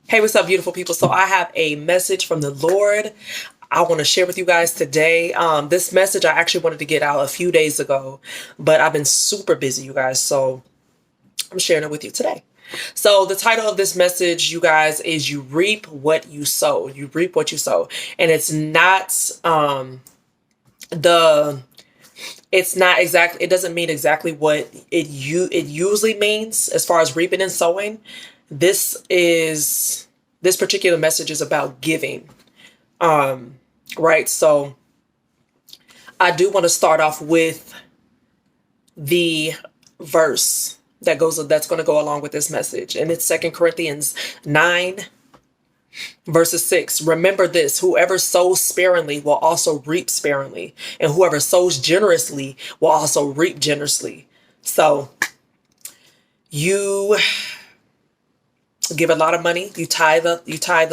Hey, what's up, beautiful people? So I have a message from the Lord I want to share with you guys today. This message I actually wanted to get out a few days ago, but I've been super busy, you guys. So I'm sharing it with you today. So the title of this message, you guys, is "You Reap What You Sow." You reap what you sow, and the it's not exactly. It doesn't mean exactly what it usually means as far as reaping and sowing. This is this particular message is about giving. Right. So I do want to start off with the verse that's going to go along with this message. And it's 2 Corinthians 9 verses 6. Remember this: whoever sows sparingly will also reap sparingly, and whoever sows generously will also reap generously. So you give a lot of money, you tithe a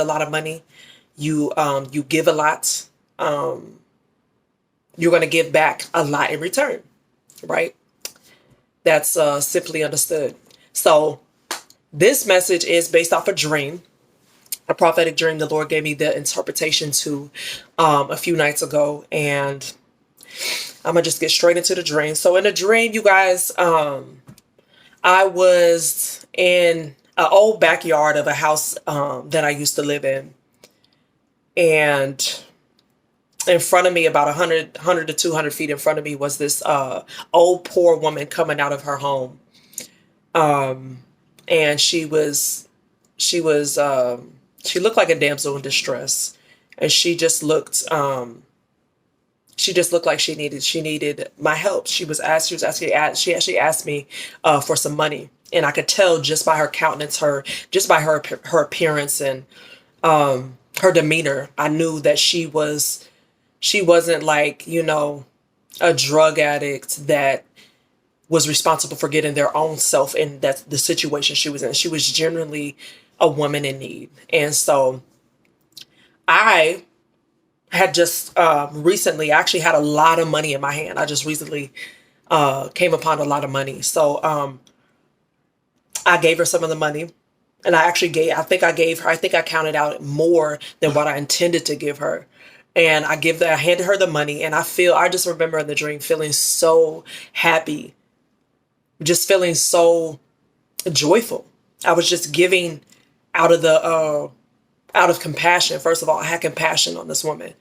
lot of money, you give a lot, you're going to give back a lot in return, right? That's simply understood. So this message is based off a dream, a prophetic dream the Lord gave me the interpretation to a few nights ago. And I'm going to just get straight into the dream. So in the dream, you guys, I was in an old backyard of a house that I used to live in. And in front of me, about 100 to 200 feet in front of me, was this old poor woman coming out of her home. And she looked like a damsel in distress. And she just looked like she needed my help. She actually asked me for some money. And I could tell just by her countenance, just by her appearance and her demeanor, I knew that she wasn't like, a drug addict that was responsible for getting their own self in the situation she was in. She was genuinely a woman in need. And so I had just recently actually had a lot of money in my hand. I just recently came upon a lot of money. So I gave her some of the money. And I think I counted out more than what I intended to give her. And I handed her the money, and I just remember in the dream feeling so happy, just feeling so joyful. I was just giving out out of compassion. First of all, I had compassion on this woman.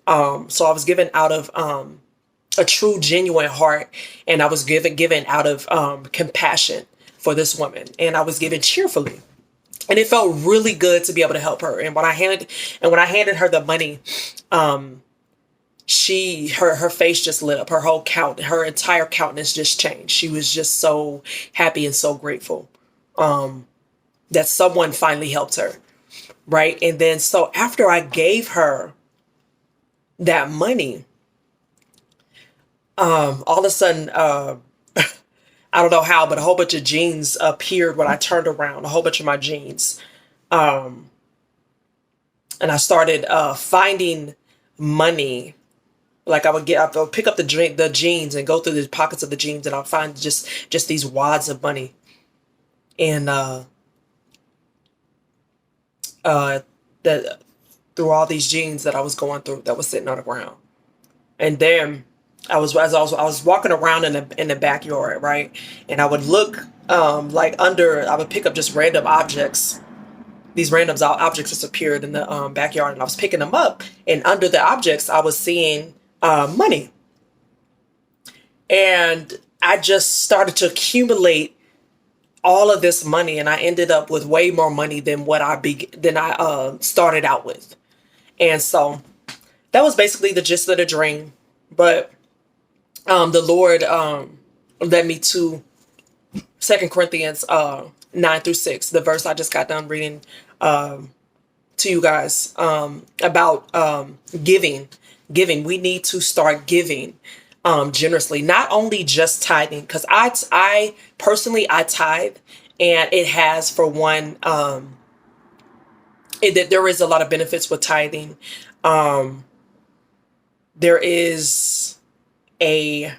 So I was giving out of a true, genuine heart, and I was giving out of compassion for this woman, and I was giving cheerfully. And it felt really good to be able to help her. And when I handed her the money, her face just lit up. Her entire countenance just changed. She was just so happy and so grateful that someone finally helped her, right? And then so after I gave her that money, all of a sudden, I don't know how, but a whole bunch of jeans appeared when I turned around, a whole bunch of my jeans. And I started finding money. Like I would pick up the jeans and go through the pockets of the jeans, and I'll find just these wads of money. And that through all these jeans that I was going through that was sitting on the ground. And then I was walking around in the backyard, right? And I would look I would pick up just random objects. These random objects just appeared in the backyard, and I was picking them up. And under the objects, I was seeing money. And I just started to accumulate all of this money, and I ended up with way more money than I started out with. And so that was basically the gist of the dream. But the Lord led me to 2 Corinthians 9 through 6, the verse I just got done reading to you guys about giving. We need to start giving generously, not only just tithing, because I personally I tithe, and it has for one there is a lot of benefits with tithing. There is a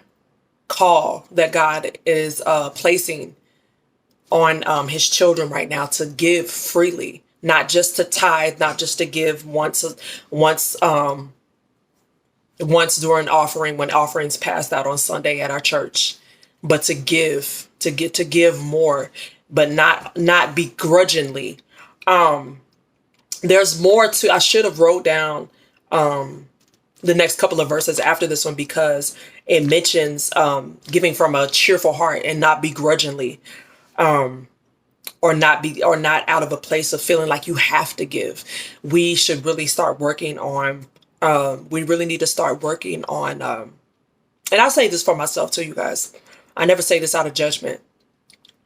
call that God is placing on his children right now to give freely, not just to tithe, not just to give once once during offering, when offerings passed out on Sunday at our church, but to give, to give more, but not begrudgingly. There's more to, I should have wrote down the next couple of verses after this one, because it mentions giving from a cheerful heart and not begrudgingly, or not out of a place of feeling like you have to give. We should really start working on we really need to start working on and I'll say this for myself too, you guys. I never say this out of judgment.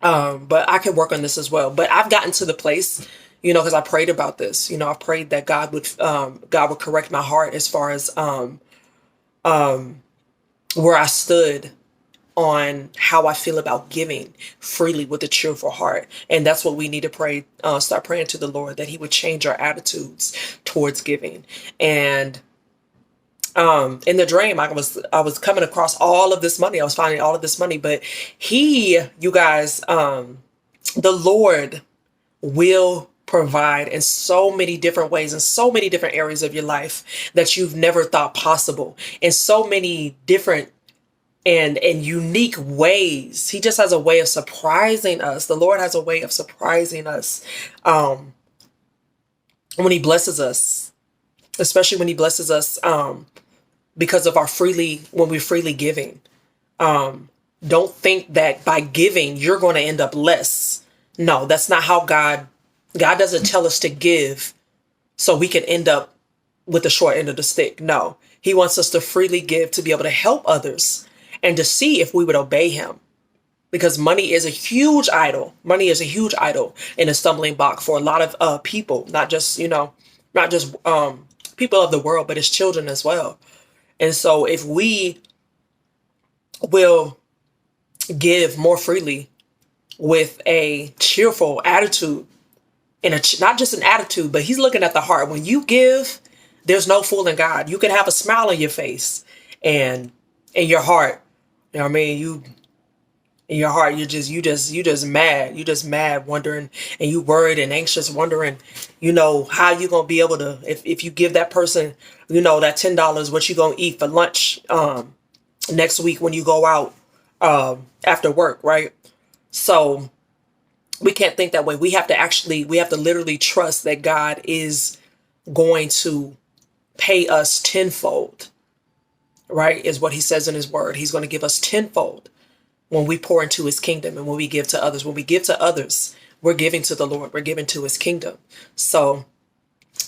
But I can work on this as well. But I've gotten to the place, because I prayed about this. I prayed that God would correct my heart as far as where I stood on how I feel about giving freely with a cheerful heart. And that's what we need to pray, start praying to the Lord, that he would change our attitudes towards giving. And in the dream, I was coming across all of this money. I was finding all of this money, but you guys, the Lord will provide in so many different ways, in so many different areas of your life that you've never thought possible, in so many different and unique ways. He just has a way of surprising us. The Lord has a way of surprising us when he blesses us, especially when he blesses us because of when we're freely giving. Don't think that by giving you're going to end up less. No, that's not how God doesn't tell us to give so we can end up with the short end of the stick. No, he wants us to freely give, to be able to help others and to see if we would obey him. Because money is a huge idol. Money is a huge idol and a stumbling block for a lot of people, not just people of the world, but as children as well. And so if we will give more freely with a cheerful attitude, and not just an attitude, but he's looking at the heart. When you give, there's no fooling God. You can have a smile on your face, and in your heart, what I mean, in your heart, you just mad, wondering, and you worried and anxious, wondering, how you gonna be able to, if you give that person, that $10, what you gonna eat for lunch next week when you go out after work, right? So we can't think that way. We have to literally trust that God is going to pay us tenfold, right? Is what he says in his word. He's going to give us tenfold when we pour into his kingdom and when we give to others. When we give to others, we're giving to the Lord. We're giving to his kingdom. So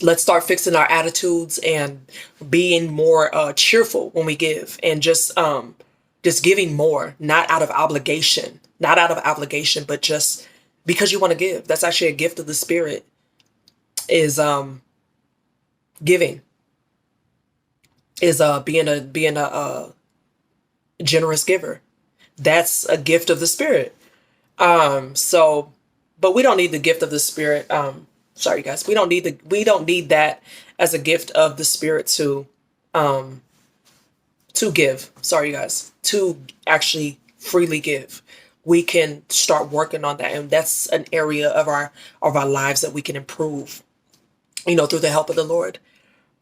let's start fixing our attitudes and being more cheerful when we give, and just giving more, not out of obligation, but just because you want to give. That's actually a gift of the Spirit, is giving, is being a generous giver. That's a gift of the Spirit. But we don't need the gift of the Spirit. Sorry guys, we don't need that as a gift of the Spirit to give. Sorry guys, to actually freely give. We can start working on that, and that's an area of our lives that we can improve, through the help of the Lord.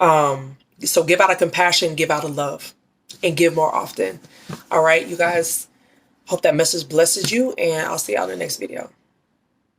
So give out of compassion, give out of love, and give more often. All right, you guys, hope that message blesses you, and I'll see y'all in the next video.